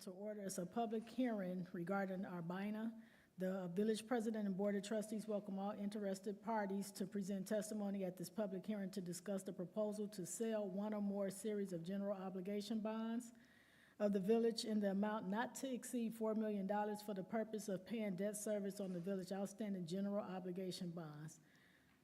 to order as a public hearing regarding our Bina. The village president and board of trustees welcome all interested parties to present testimony at this public hearing to discuss the proposal to sell one or more series of general obligation bonds of the village in the amount not to exceed $4 million for the purpose of paying debt service on the village outstanding general obligation bonds.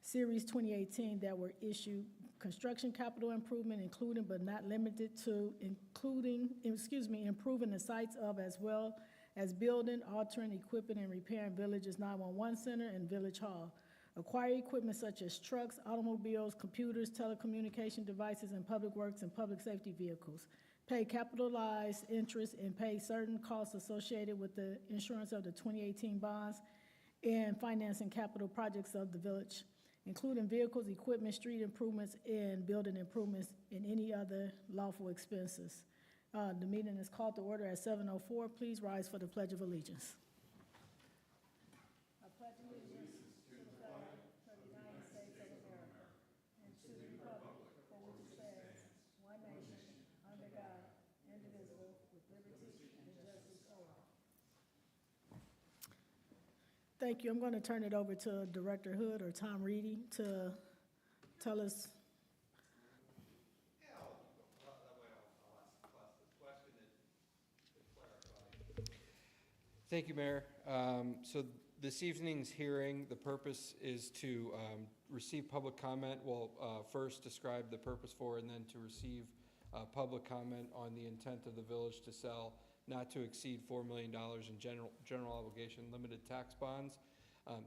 Series 2018 that were issued, construction capital improvement, including but not limited to improving the sites of as well as building, altering, equipping, and repairing villages 911 center and village hall. Acquire equipment such as trucks, automobiles, computers, telecommunication devices, and public works and public safety vehicles. Pay capitalized interest and pay certain costs associated with the insurance of the 2018 bonds and financing capital projects of the village, including vehicles, equipment, street improvements, and building improvements, and any other lawful expenses. The meeting is called to order at 7:04. Please rise for the Pledge of Allegiance. I pledge allegiance to the flag of the United States of America and to the republic for which it stands, one nation, under God, indivisible, with liberty and justice for all. Thank you. I'm going to turn it over to Director Hood or Tom Reedy to tell us. Thank you, Mayor. So this evening's hearing, the purpose is to receive public comment. We'll first describe the purpose for, and then to receive public comment on the intent of the village to sell not to exceed $4 million in general obligation limited tax bonds.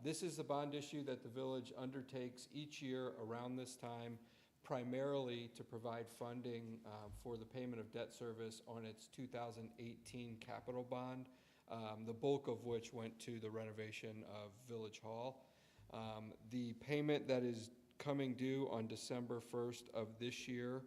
This is the bond issue that the village undertakes each year around this time, primarily to provide funding for the payment of debt service on its 2018 capital bond, the bulk of which went to the renovation of Village Hall. The payment that is coming due on December 1st of this year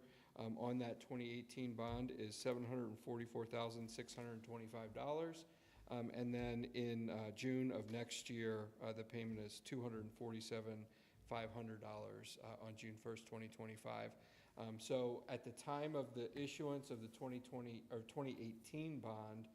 on that 2018 bond is $744,625. And then in June of next year, the payment is $247,500 on June 1st, 2025. So at the time of the issuance of the 2018 bond,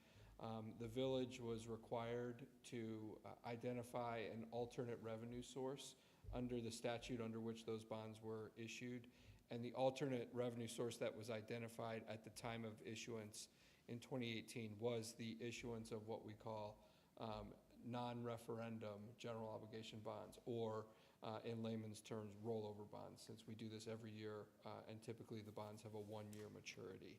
the village was required to identify an alternate revenue source under the statute under which those bonds were issued. And the alternate revenue source that was identified at the time of issuance in 2018 was the issuance of what we call non-referendum general obligation bonds, or in layman's terms, rollover bonds, since we do this every year and typically the bonds have a one-year maturity.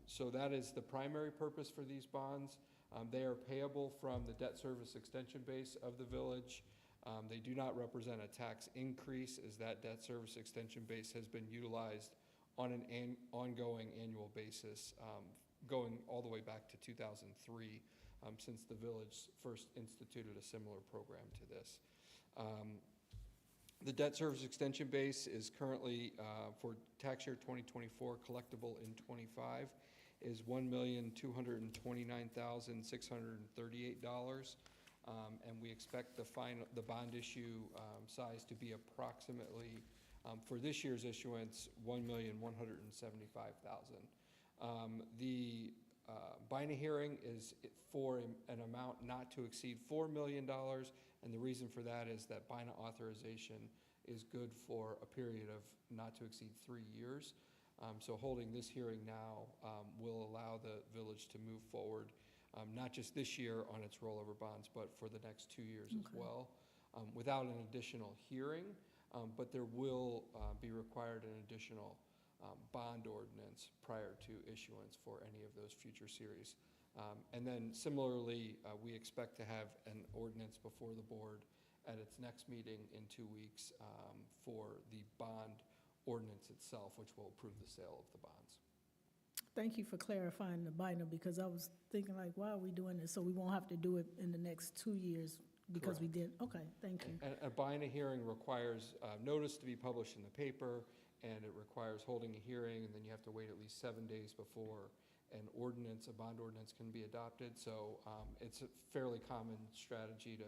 So that is the primary purpose for these bonds. They are payable from the debt service extension base of the village. They do not represent a tax increase, as that debt service extension base has been utilized on an ongoing annual basis, going all the way back to 2003, since the village first instituted a similar program to this. The debt service extension base is currently, for tax year 2024, collectible in 25, is $1,229,638. And we expect the bond issue size to be approximately, for this year's issuance, $1,175,000. The Bina hearing is for an amount not to exceed $4 million, and the reason for that is that Bina authorization is good for a period of not to exceed 3 years. So holding this hearing now will allow the village to move forward, not just this year on its rollover bonds, but for the next 2 years as well, without an additional hearing, but there will be required an additional bond ordinance prior to issuance for any of those future series. And then similarly, we expect to have an ordinance before the board at its next meeting in 2 weeks for the bond ordinance itself, which will approve the sale of the bonds. Thank you for clarifying the Bina, because I was thinking like, why are we doing this? So we won't have to do it in the next 2 years because we did. Okay, thank you. And a Bina hearing requires notice to be published in the paper, and it requires holding a hearing, and then you have to wait at least 7 days before an ordinance, a bond ordinance, can be adopted. So it's a fairly common strategy to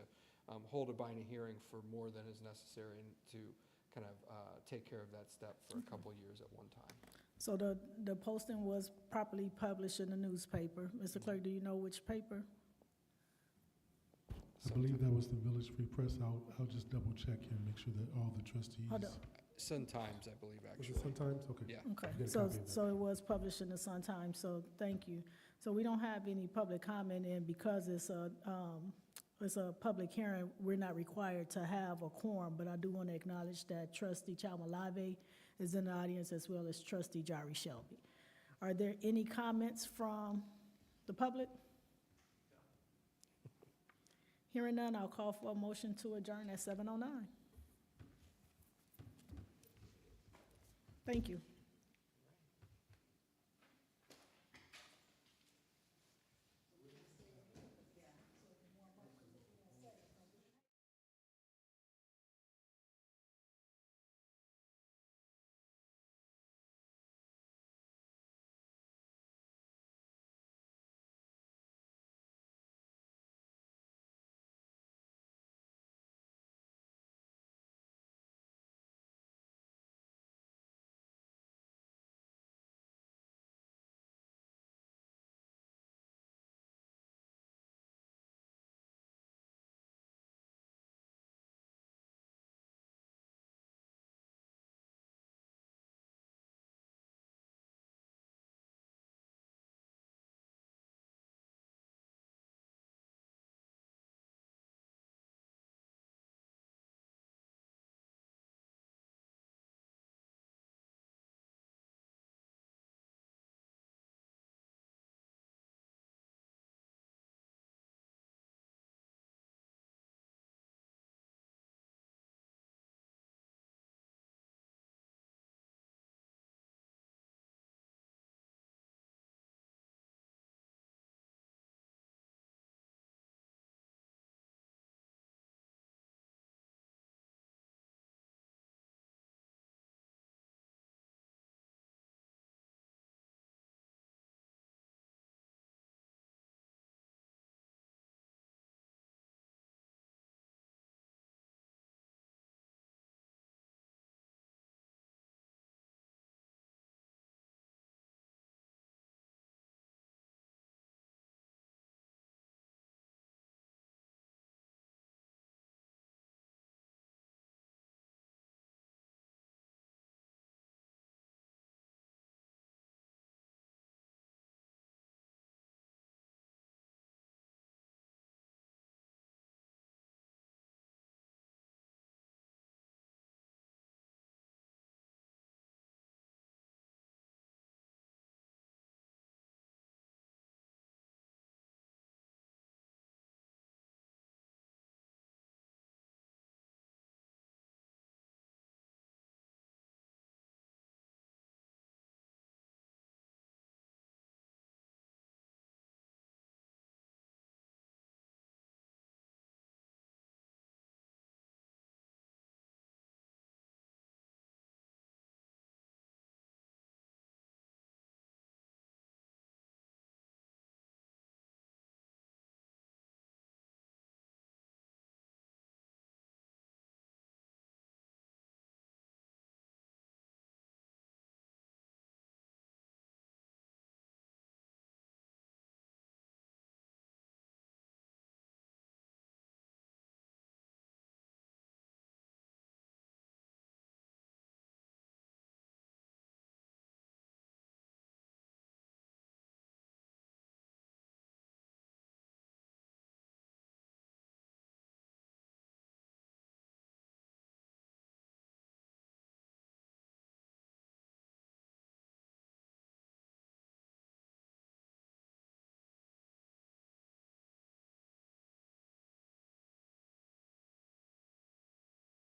hold a Bina hearing for more than is necessary and to kind of take care of that step for a couple years at one time. So the posting was properly published in the newspaper. Mr. Clerk, do you know which paper? I believe that was the Village Free Press. I'll just double check here and make sure that all the trustees. Hold on. Sun Times, I believe, Was actually. it sometimes? Okay. Yeah. Okay, Get a so, copy of that. so it was published in the Sun Times, so thank you. So we don't have any public comment, and because it's a public hearing, we're not required to have a quorum, but I do want to acknowledge that trustee Chalmalave is in the audience as well as trustee Jari Shelby. Are there any comments from the public? Hearing none, I'll call for a motion to adjourn at 7:09. Thank you.